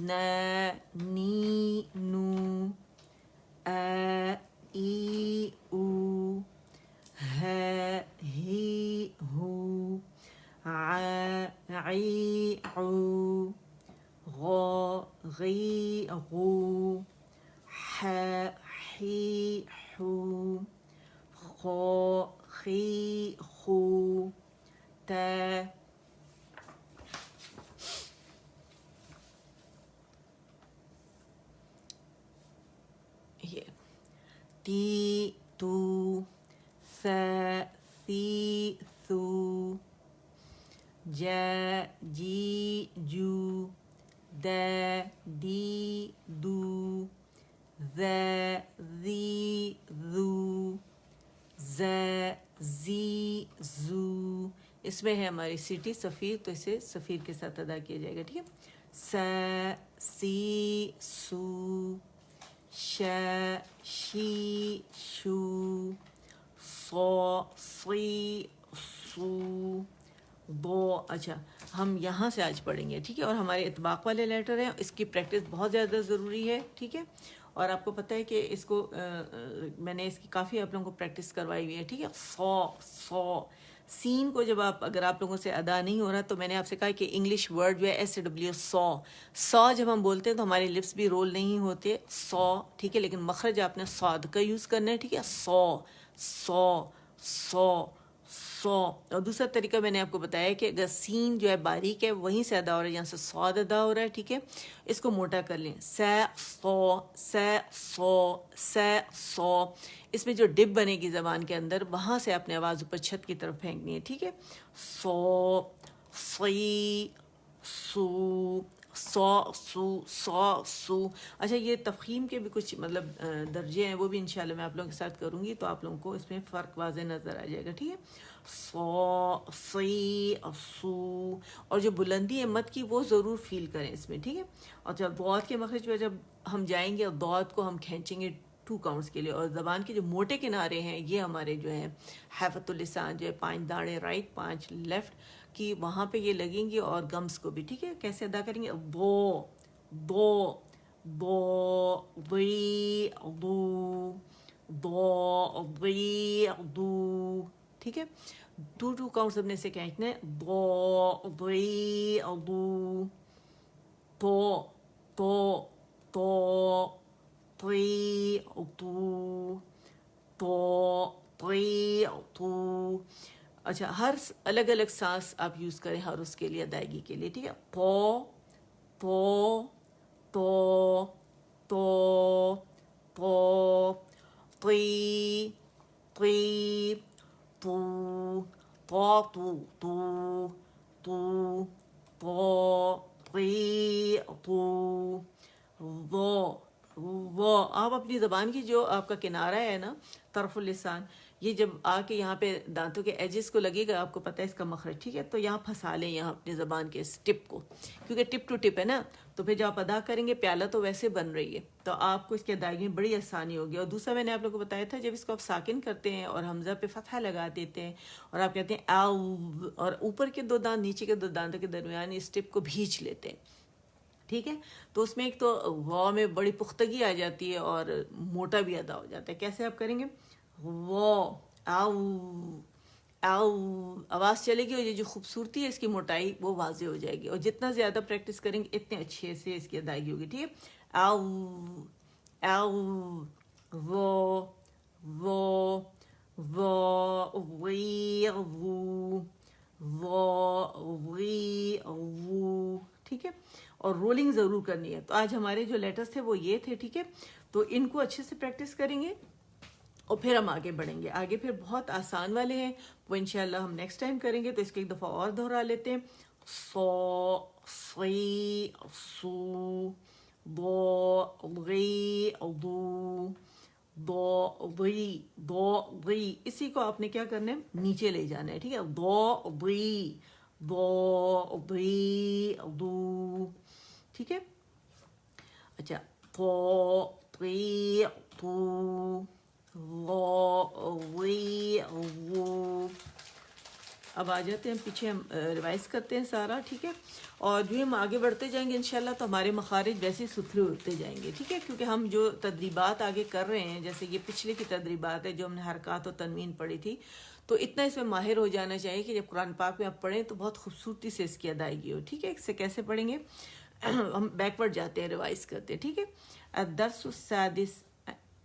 ن نی نو ا ای او ه ہی ہو ع عی عو غ غی غو ح حی حو خ خی خو ت تی تو ث ثی ثو ج جی جو د دی دو ذ ذی ذو ز زی زو. اس میں ہے ہماری سٹی صفیر، تو اسے صفیر کے ساتھ ادا کیا جائے گا. ٹھیک ہے، س سی سو ش شی شو صو صی سو دو. اچھا، ہم یہاں سے آج پڑھیں گے. ٹھیک ہے، اور ہمارے اطباق والے لیٹر ہیں، اس کی پریکٹس بہت زیادہ ضروری ہے. ٹھیک ہے، اور آپ کو پتہ ہے کہ اس کو میں نے اس کی کافی آپ لوگوں کو پریکٹس کروائی ہوئی ہے. ٹھیک ہے، سو سو سین کو جب اگر آپ لوگوں سے ادا نہیں ہو رہا، تو میں نے آپ سے کہا کہ انگلش ورڈ جو ہے SW سو جب ہم بولتے ہیں تو ہمارے لپس بھی رول نہیں ہوتے، سو. ٹھیک ہے، لیکن مخرج آپ نے صاد کا یوز کرنا ہے. ٹھیک ہے، سو سو سو سو. اور دوسرا طریقہ میں نے آپ کو بتایا کہ اگر سین جو ہے باریک ہے وہیں سے ادا ہو رہا ہے، یہاں سے صاد ادا ہو رہا ہے. ٹھیک ہے، اس کو موٹا کر لیں، س سو س سو س سو. اس میں جو ڈب بنے گی زبان کے اندر، وہاں سے اپنے آواز اوپر چھت کی طرف پھینکنی ہے. ٹھیک ہے، سو سی سو سو سو سو سو. اچھا، یہ تفخیم کے بھی کچھ مطلب درجے ہیں، وہ بھی انشاءاللہ میں آپ لوگوں کے ساتھ کروں گی، تو آپ لوگوں کو اس میں فرق واضح نظر آ جائے گا. ٹھیک ہے، سو سی سو. اور جو بلندی ہے مد کی، وہ ضرور فیل کریں اس میں. ٹھیک ہے، اور جب ضاد کے مخرج پہ جب ہم جائیں گے، اور ضاد کو ہم کھینچیں گے 2 کاؤنٹس کے لیے، اور زبان کے جو موٹے کنارے ہیں یہ ہمارے جو ہیں حیفت اللسان جو ہے 5 داڑیں رائٹ 5 لیفٹ کی، وہاں پہ یہ لگیں گی، اور گمس کو بھی. ٹھیک ہے، کیسے ادا کریں گے؟ دو دو دو ضی دو دو ضی دو. ٹھیک ہے، 2 کاؤنٹس ہم نے سے کھینچنا ہے. دو ضی دو تو تو تو طی تو تو طی تو. اچھا، ہر الگ الگ سانس آپ یوز کریں ہر اس کے لیے ادائیگی کے لیے. ٹھیک ہے، تو تو تو تو تو طی طی تو تو تو تو تو طی تو وہ. آپ اپنی زبان کی جو آپ کا کنارہ ہے نا، طرف اللسان، یہ جب آ کے یہاں پہ دانتوں کے ایجز کو لگے گا، آپ کو پتہ ہے اس کا مخرج. ٹھیک ہے، تو یہاں پھنسا لیں یہاں اپنی زبان کے اس ٹپ کو، کیونکہ ٹپ ٹو ٹپ ہے نا. تو پھر جب آپ ادا کریں گے، پیالہ تو ویسے بن رہی ہے، تو آپ کو اس کی ادائیگی میں بڑی آسانی ہوگی. اور دوسرا میں نے آپ لوگوں کو بتایا تھا، جب اس کو آپ ساکن کرتے ہیں اور حمزہ پہ فتحہ لگا دیتے ہیں، اور آپ کہتے ہیں او، اور اوپر کے 2 دانت نیچے کے 2 دانتوں کے درمیان اس ٹپ کو بھینچ لیتے ہیں. ٹھیک ہے، تو اس میں ایک تو واو میں بڑی پختگی آ جاتی ہے، اور موٹا بھی ادا ہو جاتا ہے. کیسے آپ کریں گے؟ واو او او، آواز چلے گی، اور یہ جو خوبصورتی ہے اس کی موٹائی وہ واضح ہو جائے گی. اور جتنا زیادہ پریکٹس کریں گے اتنے اچھے سے اس کی ادائیگی ہوگی. ٹھیک ہے، او او وہ وہ وہ وی وو وہ وی وو. ٹھیک ہے، اور رولنگ ضرور کرنی ہے. تو آج ہمارے جو لیٹرز تھے وہ یہ تھے. ٹھیک ہے، تو ان کو اچھے سے پریکٹس کریں گے، اور پھر ہم آگے بڑھیں گے. آگے پھر بہت آسان والے ہیں، وہ انشاءاللہ ہم نیکسٹ ٹائم کریں گے. تو اس کو ایک دفعہ اور دہرا لیتے ہیں. سو سی سو دو غی دو دو ضی دو ضی. اسی کو آپ نے کیا کرنا ہے؟ نیچے لے جانا ہے. ٹھیک ہے، دو ضی دو ضی دو. ٹھیک ہے، اچھا، تو طی تو وہ وی وہ. اب آ جاتے ہیں پیچھے، ہم ریوائز کرتے ہیں سارا، ٹھیک ہے. اور جو ہم آگے بڑھتے جائیں گے انشاءاللہ تو ہمارے مخارج ویسے ستھرے ہوتے جائیں گے، ٹھیک ہے. کیونکہ ہم جو تدریبات آگے کر رہے ہیں، جیسے یہ پچھلے کی تدریبات ہے جو ہم نے حرکات و تنوین پڑھی تھی، تو اتنا اس میں ماہر ہو جانا چاہیے کہ جب قرآن پاک میں آپ پڑھیں تو بہت خوبصورتی سے اس کی ادائیگی ہو، ٹھیک ہے. اس سے کیسے پڑھیں گے؟ ہم بیکورڈ جاتے ہیں، ریوائز کرتے ہیں، ٹھیک ہے. الدرس السادس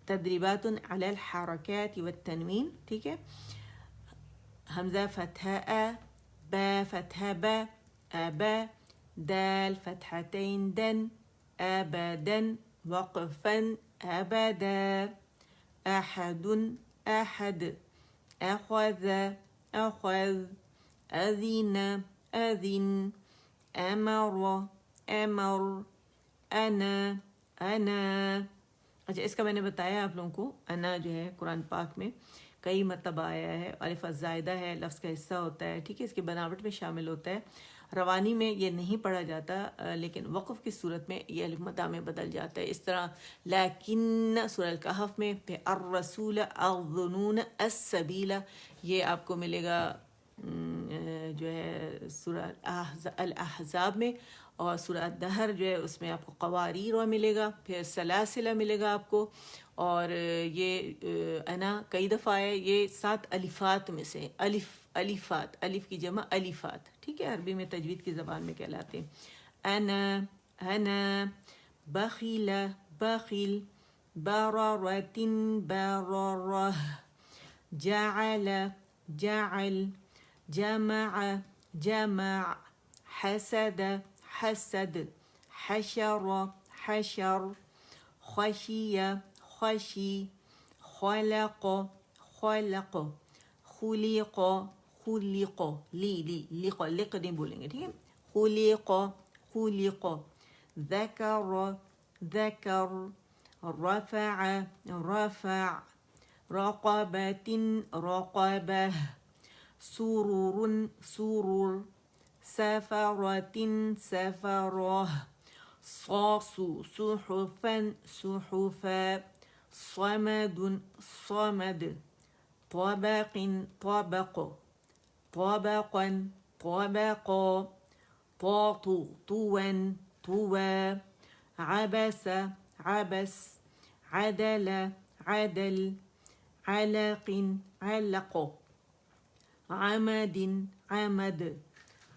تدریبات علی الحرکات والتنوین، ٹھیک ہے. حمزہ فتحہ ا، با فتحہ با، ابا، دال فتحتین دن، ابدا، وقفا ابدا، احد احد، اخذ اخذ، اذن اذن، امر امر، انا انا. اچھا، اس کا میں نے بتایا آپ لوگوں کو، انا جو ہے قرآن پاک میں کئی مرتبہ آیا ہے، الف الزائدہ ہے، لفظ کا حصہ ہوتا ہے، ٹھیک ہے، اس کی بناوٹ میں شامل ہوتا ہے. روانی میں یہ نہیں پڑھا جاتا، لیکن وقف کی صورت میں یہ الف مدہ میں بدل جاتا ہے. اس طرح لیکن سورہ الکہف میں پھر الرسول الظنون السبیل، یہ آپ کو ملے گا جو ہے سورہ الاحزاب میں. اور سورہ الدہر جو ہے اس میں آپ کو قواریر ملے گا، پھر سلاسلہ ملے گا آپ کو. اور یہ انا کئی دفعہ ہے، یہ 7 الفات میں سے، الف الفات، الف کی جمع الفات، ٹھیک ہے، عربی میں تجوید کی زبان میں کہلاتے ہیں. انا انا، بخیل بخیل، بررت بررہ، جعل جعل، جمع جمع، حسد حسد، حشر حشر، خشی خشی، خلق خلق، خلق خلق، لق لق نہیں بولیں گے، ٹھیک ہے. خلق خلق، ذکر ذکر، رفع رفع، رقبۃ رقبہ، سرور سرور، سفرۃ سفرہ، صحفا صحفا، صمد صمد، طبق طبق، طبقا طبقا، طاطو طوا طوا، عبس عبس، عدل عدل، علق علق، عمد عمد،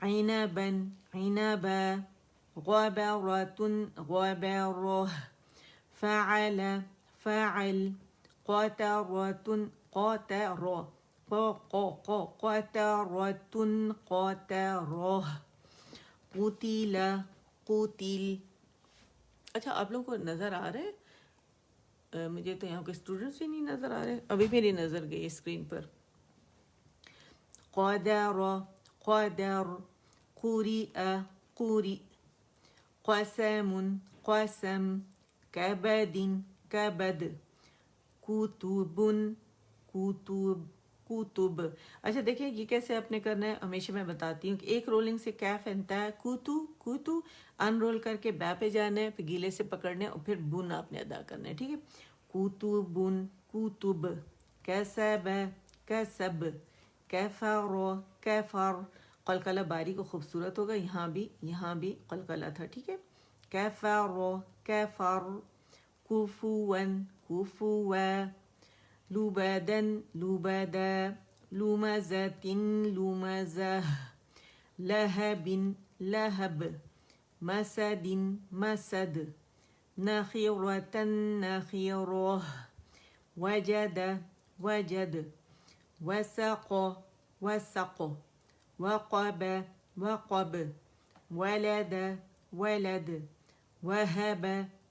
عنبا عنبا، غبرة غبرة، فعل فعل، قترة قترة، قترة قترة، قتل قتل. اچھا، آپ لوگوں کو نظر آ رہے ہے؟ مجھے تو یہاں کے اسٹوڈنٹس ہی نہیں نظر آ رہے، ابھی میری نظر گئی اسکرین پر. قدر قدر، قرئ قرئ، قسم قسم، کبد کبد، کتب کتب کتب. اچھا دیکھیں یہ کیسے آپ نے کرنا ہے، ہمیشہ میں بتاتی ہوں کہ ایک رولنگ سے کیف انتا ہے، کوتو کوتو، ان رول کر کے با پہ جانا ہے، پھر گیلے سے پکڑنے اور پھر بن آپ نے ادا کرنا ہے، ٹھیک ہے. کتبن کتب، کسب کسب، کفر کفر، قلقلہ باری کو خوبصورت ہوگا، یہاں بھی قلقلہ تھا، ٹھیک ہے. کفر کفر، کفوا کفوا، لبدا لبدا، لمزة لمزة، لهب لهب، مسد مسد، نخيرة نخيرة، وجد وجد، وسق وسق، وقب وقب، ولد ولد، وهب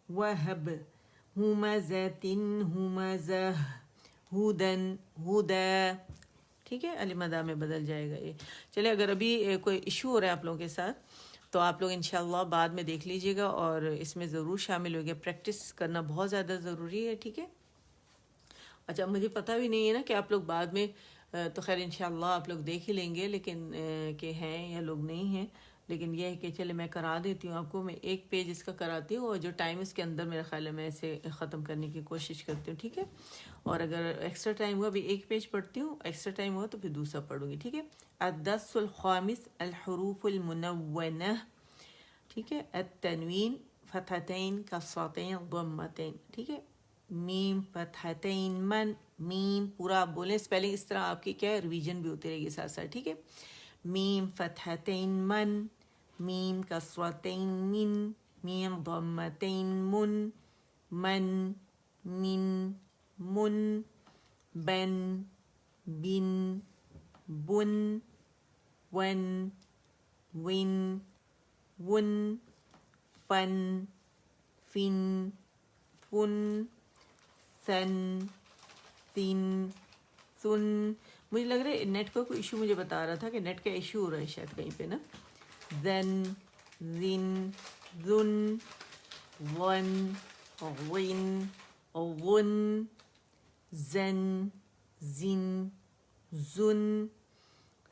وهب، همزة همزة، ہودن ہدا، ٹھیک ہے. علی مدہ میں بدل جائے گا یہ. چلے، اگر ابھی کوئی ایشو ہو رہا ہے آپ لوگوں کے ساتھ تو آپ لوگ انشاءاللہ بعد میں دیکھ لیجئے گا اور اس میں ضرور شامل ہوگے. پریکٹس کرنا بہت زیادہ ضروری ہے، ٹھیک ہے. اچھا، مجھے پتہ بھی نہیں ہے نا کہ آپ لوگ بعد میں تو خیر انشاءاللہ آپ لوگ دیکھ ہی لیں گے، لیکن کہ ہیں یا لوگ نہیں ہیں لیکن یہ ہے کہ چلے میں کرا دیتی ہوں آپ کو. میں ایک پیج اس کا کراتی ہوں اور جو ٹائم اس کے اندر میرا خیال ہے میں اسے ختم کرنے کی کوشش کرتی ہوں, ٹھیک ہے. اور اگر ایکسٹرا ٹائم ہوا, ابھی ایک پیج پڑھتی ہوں, ایکسٹرا ٹائم ہوا تو پھر دوسرا پڑھوں گی, ٹھیک ہے. الدرس الخامس الحروف المنونہ, ٹھیک ہے. التنوین فتحتین کسرتین ضمتین, ٹھیک ہے. میم فتحتین من, میم پورا آپ بولیں اسپیلنگ اس طرح آپ کی کیا ہے ریویژن بھی ہوتی رہے گی ساتھ ساتھ, ٹھیک ہے. میم فتحتین من, میم کسرتین من, میم ضمتین من, من من من, بن بن, بن ون ون, ون فن فن, فن ثن ثن ثن. مجھے لگ رہا ہے نیٹ کا کوئی ایشو مجھے بتا رہا تھا کہ نیٹ کا ایشو ہو رہا ہے شاید کہیں پہ نا. زن زن ذن ون غن غن زن زن زن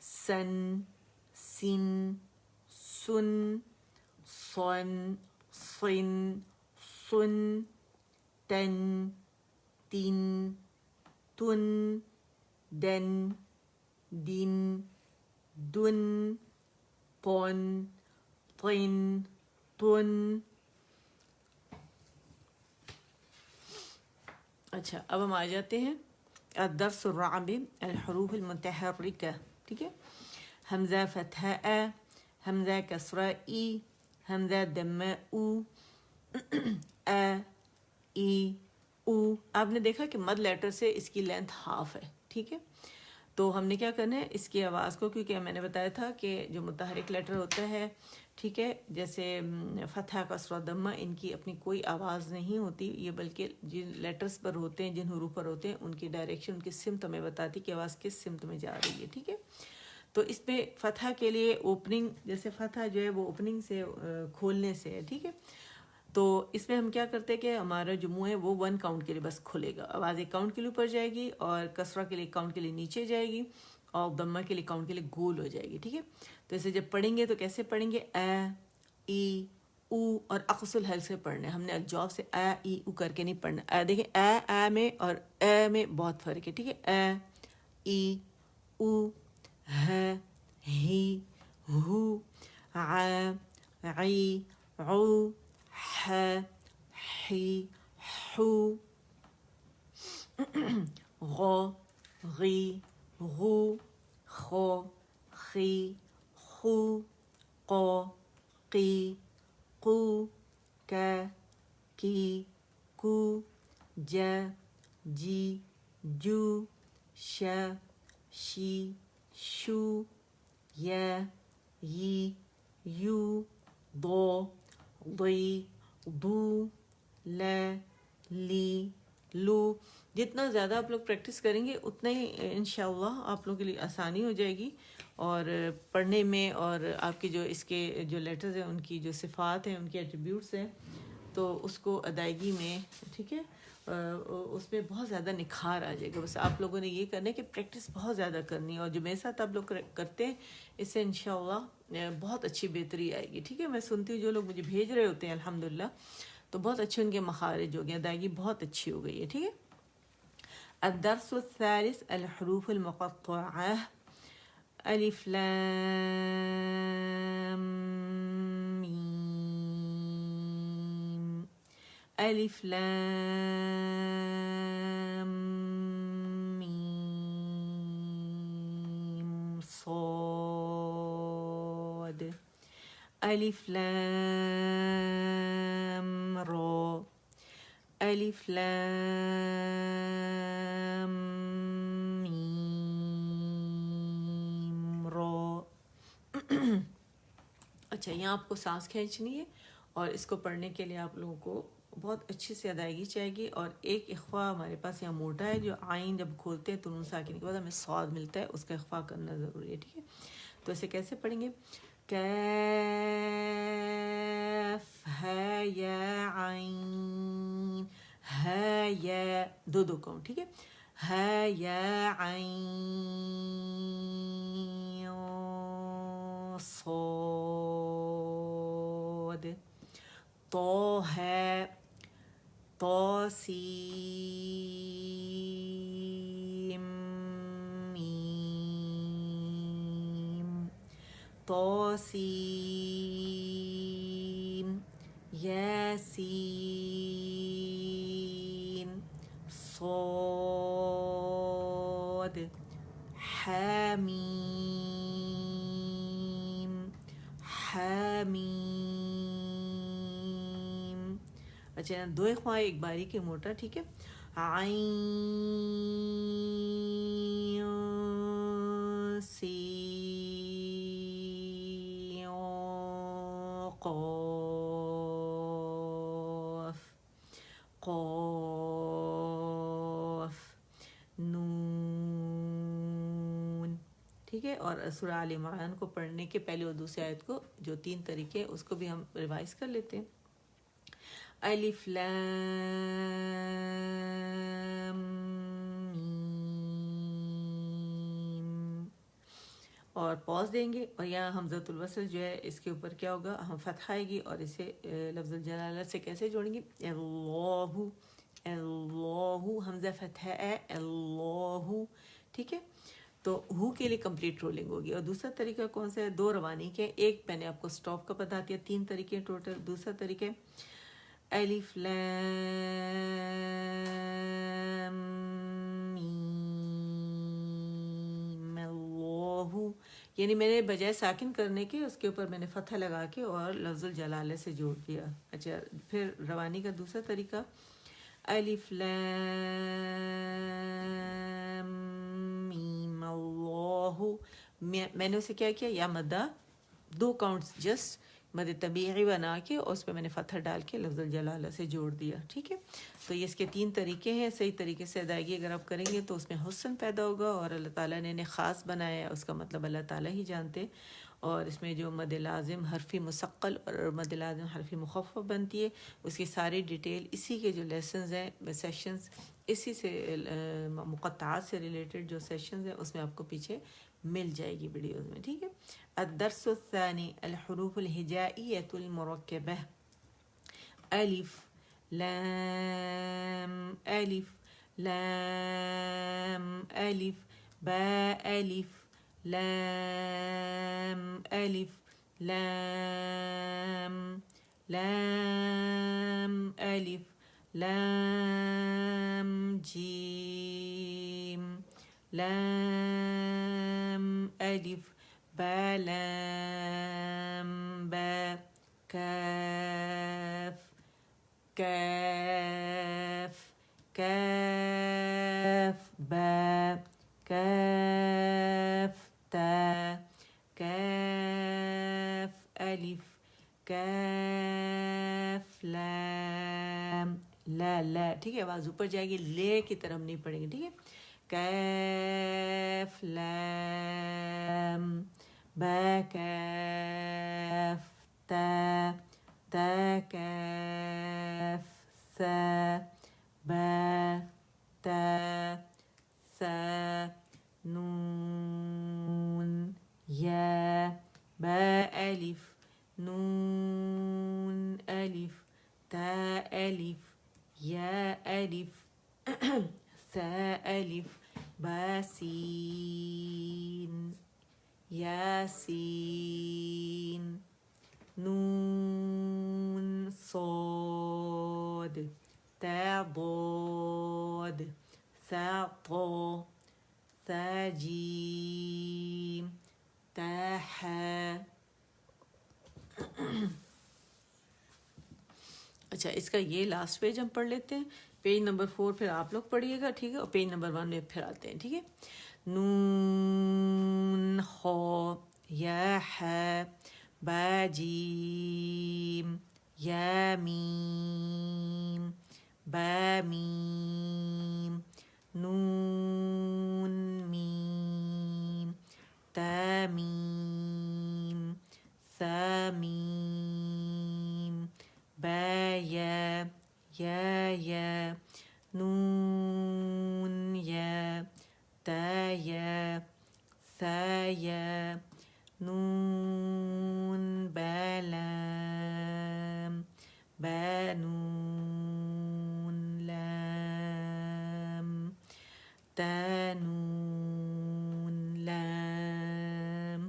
سن سن سن صن صن صن تن تن تن دن دن دن طن طن طن. اچھا اب ہم آ جاتے ہیں الدرس الرابع الحروف المتحرکہ, ٹھیک ہے. حمزہ فتحہ ا, حمزہ کسرہ ای, حمزہ دمہ او, ا ای او. آپ نے دیکھا کہ مد لیٹر سے اس کی لینتھ ہاف ہے, ٹھیک ہے. تو ہم نے کیا کرنا ہے اس کی آواز کو, کیونکہ میں نے بتایا تھا کہ جو متحرک لیٹر ہوتا ہے, ٹھیک ہے, جیسے فتحہ کسرہ ضمہ, ان کی اپنی کوئی آواز نہیں ہوتی, یہ بلکہ جن لیٹرز پر ہوتے ہیں, جن حروف پر ہوتے ہیں, ان کی ڈائریکشن, ان کی سمت ہمیں بتاتی کہ آواز کس سمت میں جا رہی ہے, ٹھیک ہے. تو اس میں فتحہ کے لیے اوپننگ, جیسے فتحہ جو ہے وہ اوپننگ سے کھولنے سے ہے, ٹھیک ہے. تو اس میں ہم کیا کرتے ہیں کہ ہمارا جو منہ ہے وہ 1 کاؤنٹ کے لیے بس کھلے گا, آواز 1 کاؤنٹ کے لیے اوپر جائے گی, اور کسرہ کے لیے 1 کاؤنٹ کے لیے نیچے جائے گی, اور ضمہ کے لیے کاؤنٹ کے لیے گول ہو جائے گی, ٹھیک ہے. تو اسے جب پڑھیں گے تو کیسے پڑھیں گے, اے ای او, اور اقص الحل سے پڑھنا ہے ہم نے, الجوف سے اے ای او کر کے نہیں پڑھنا. دیکھیں اے میں اور اے میں بہت فرق ہے, ٹھیک ہے. اے ای او, ہ ہی ہو, ع عی عو, ح حی حو, غ غی غو, خو خی خو, قو قی قو, ک کی کو, ج جی جو, ش شی شو, ی یی یو, ضو ضی ضو, ل لی لو. جتنا زیادہ آپ لوگ پریکٹس کریں گے اتنا ہی انشاءاللہ آپ لوگوں کے لیے آسانی ہو جائے گی, اور پڑھنے میں, اور آپ کے جو اس کے جو لیٹرز ہیں ان کی جو صفات ہیں, ان کے ایٹریبیوٹس ہیں, تو اس کو ادائیگی میں, ٹھیک ہے, اس میں بہت زیادہ نکھار آ جائے گا. بس آپ لوگوں نے یہ کرنا ہے کہ پریکٹس بہت زیادہ کرنی ہے, اور جو میرے ساتھ آپ لوگ کرتے ہیں اس سے انشاءاللہ بہت اچھی بہتری آئے گی, ٹھیک ہے. میں سنتی ہوں جو لوگ مجھے بھیج رہے ہوتے ہیں الحمدللہ, تو بہت اچھے ان کے مخارج ہو گئے, ادائیگی بہت اچھی ہو گئی ہے, ٹھیک ہے. الدرس الثالث الحروف المقطعہ, الف لام میم, الف لام میم صاد, الف لام را, الف لام میم را. اچھا, یہاں آپ کو سانس کھینچنی ہے, اور اس کو پڑھنے کے لیے آپ لوگوں کو بہت اچھی سے ادائیگی چاہے گی. اور ایک اخفا ہمارے پاس یہاں موٹا ہے, جو آئین جب کھولتے ہیں تو نون ساکن کے بعد ہمیں صاد ملتا ہے, اس کا اخفا کرنا ضروری ہے, ٹھیک ہے. تو اسے کیسے پڑھیں گے, کاف ہے یا عین, ہے یا, دو کاؤنٹ, ٹھیک ہے. ہے یا عین, تو ہے طاسيم ميم طاسيم ياسين صاد حميم حميم. اچھا دو خواہ ایک باری کے موٹا. ٹھیک ہے. عین سی قاف قاف نون. ٹھیک ہے. اور سورہ آل عمران کو پڑھنے کے پہلے اور دوسری آیت کو جو 3 طریقے اس کو بھی ہم ریوائز کر لیتے ہیں. الف لام میم اور پوز دیں گے. اور یہاں حمزۃ الوصل جو ہے اس کے اوپر کیا ہوگا, ہم فتح آئے گی اور اسے لفظ الجلالہ سے کیسے جوڑیں گے؟ اللہ اللہ حمزہ فتح ہے اللہ. ٹھیک ہے. تو ہو کے لیے کمپلیٹ رولنگ ہوگی. اور دوسرا طریقہ کون سا ہے؟ 2 روانی کے. ایک میں نے آپ کو سٹاپ کا بتا دیا. 3 طریقے ٹوٹل. دوسرا طریقہ الف لام میم اللہ, یعنی میں نے بجائے ساکن کرنے کے اس کے اوپر میں نے فتح لگا کے اور لفظ الجلالہ سے جوڑ دیا. اچھا پھر روانی کا دوسرا طریقہ الف لام میم اللہ, میں نے اسے کیا کیا, یا مدہ 2 کاؤنٹس جسٹ مد طبیعی بنا کے اس پہ میں نے فتح ڈال کے لفظ الجلالہ سے جوڑ دیا. ٹھیک ہے. تو یہ اس کے 3 طریقے ہیں. صحیح طریقے سے ادائیگی اگر آپ کریں گے تو اس میں حسن پیدا ہوگا, اور اللہ تعالیٰ نے انہیں خاص بنایا ہے, اس کا مطلب اللہ تعالیٰ ہی جانتے. اور اس میں جو مد لازم حرفی مثقل اور مد لازم حرفی مخفف بنتی ہے اس کی ساری ڈیٹیل اسی کے جو لیسنز ہیں سیشنز, اسی سے مقطعات سے ریلیٹڈ جو سیشنز ہیں اس میں آپ کو پیچھے مل جائے گی ویڈیوز میں. ٹھیک ہے. الدرس الثاني الحروف الهجائية المركبة ألف لام ألف لام ألف باء ألف لام ألف لام لام ألف لام جيم لام ألف با لام با كاف كاف كاف با كاف تا كاف ألف كاف لام لا لا. ٹھیک ہے. آواز اوپر جائے گی, لے کی طرف نہیں پڑیں گے. ٹھیک ہے. كاف لام با كاف تا تا كاف ثا با تا ثا نون يا با ألف نون ألف تا ألف يا ألف ثا ألف با سين ياسين نون صاد تا ضاد ثا طا ثا جيم تا حا. اچھا اس کا یہ لاسٹ پیج ہم پڑھ لیتے ہیں. پیج نمبر 4 پھر آپ لوگ پڑھیے گا. ٹھیک ہے. اور پیج نمبر 1 میں پھر آتے ہیں. ٹھیک ہے. نون خا یا حا با جیم یا میم با میم نون میم تا میم ثا میم با یا یا یا نون یا تا یا ثا یا نون با لام تا نون لام.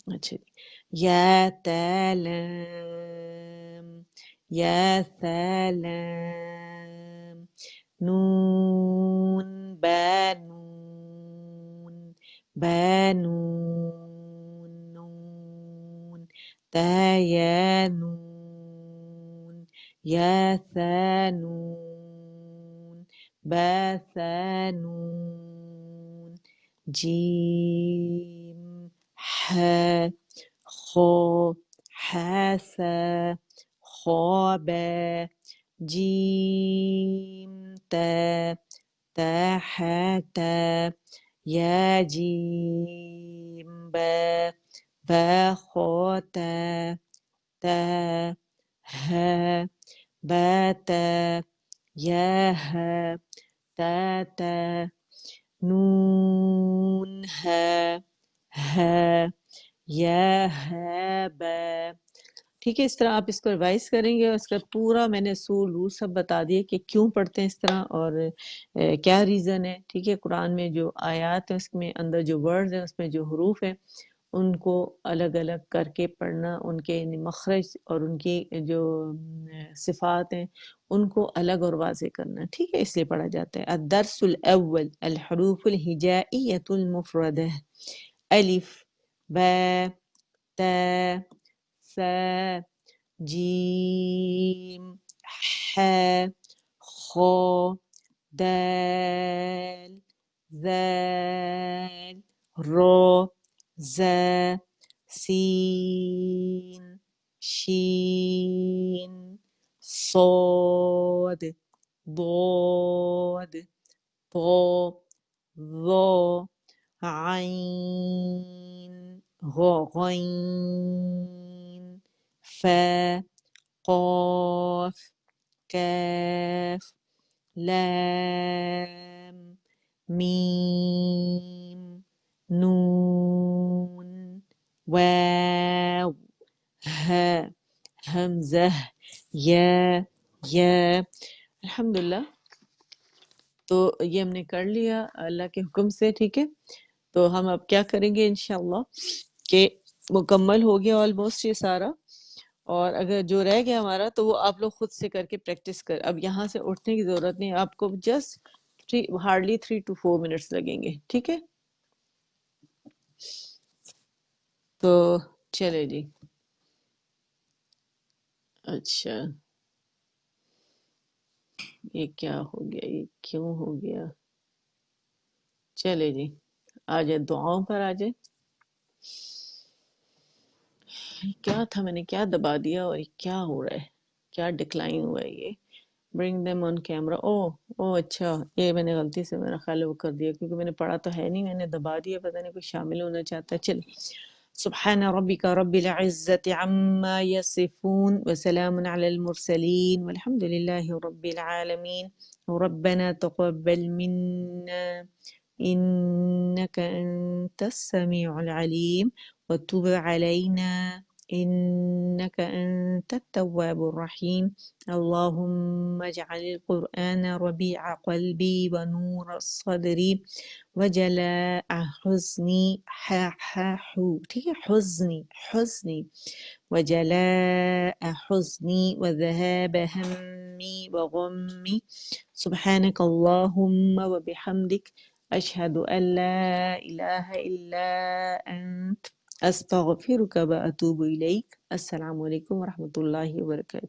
اچھا جی. یا تالام یا سلام نون بانون بانون نون تا یا نون یا ثانون با ثانون جیم ح خو حاسا خوابا جیم تا تحتا یا جیم با بخوتا تا ها باتا یا ها تاتا نون ها یا با. ٹھیک ہے. اس طرح آپ اس کو ریوائز کریں گے اور اس کا پورا میں نے اصول رول سب بتا دیے کہ کیوں پڑھتے ہیں اس طرح اور کیا ریزن ہے. ٹھیک ہے. قرآن میں جو آیات ہیں اس میں اندر جو ورڈز ہیں اس میں جو حروف ہیں ان کو الگ الگ کر کے پڑھنا، ان کے مخرج اور ان کی جو صفات ہیں ان کو الگ اور واضح کرنا. ٹھیک ہے. اس لیے پڑھا جاتا ہے. الدرس الاول الحروف الہجائیۃ المفردہ الف با تا ثا جیم ح خو دال ذال را ز سین شین صاد ضاد طا ظا عین غین فا قاف کاف لام میم نون واو ها حمزہ یا الحمدللہ. تو یہ ہم نے کر لیا اللہ کے حکم سے. ٹھیک ہے. تو ہم اب کیا کریں گے انشاءاللہ کہ مکمل ہو گیا آلموسٹ یہ سارا، اور اگر جو رہ گیا ہمارا تو وہ آپ لوگ خود سے کر کے پریکٹس کر. اب یہاں سے اٹھنے کی ضرورت نہیں، آپ کو جسٹ ہارڈلی 3 to 4 منٹس لگیں گے. ٹھیک ہے. تو چلے جی. اچھا یہ کیا ہو گیا، یہ کیوں ہو گیا؟ چلے جی آ جائے دعاؤں پر آ جائے. کیا تھا میں نے کیا دبا دیا اور یہ کیا ہو رہا ہے، کیا ڈکلائن ہوا ہے یہ. برنگ them on camera. اچھا یہ میں نے غلطی سے میرا خیال ہے وہ کر دیا کیونکہ میں نے پڑھا تو ہے نہیں، میں نے دبا دیا، پتہ نہیں کوئی شامل ہونا چاہتا ہے. چلے. سبحان ربك رب العزة عما يصفون وسلام على المرسلين والحمد لله رب العالمين. ربنا تقبل منا إنك أنت السميع العليم وتب علينا إنك أنت التواب الرحيم. اللهم اجعل القرآن ربيع قلبي ونور صدري وجلاء حزني ٹھیک ہے حزني وجلاء حزني وذهاب همي وغمي. سبحانك اللهم وبحمدك أشهد أن لا إله إلا أنت أستغفرك وأتوب إليك. السلام علیکم ورحمۃ اللہ وبرکاتہ.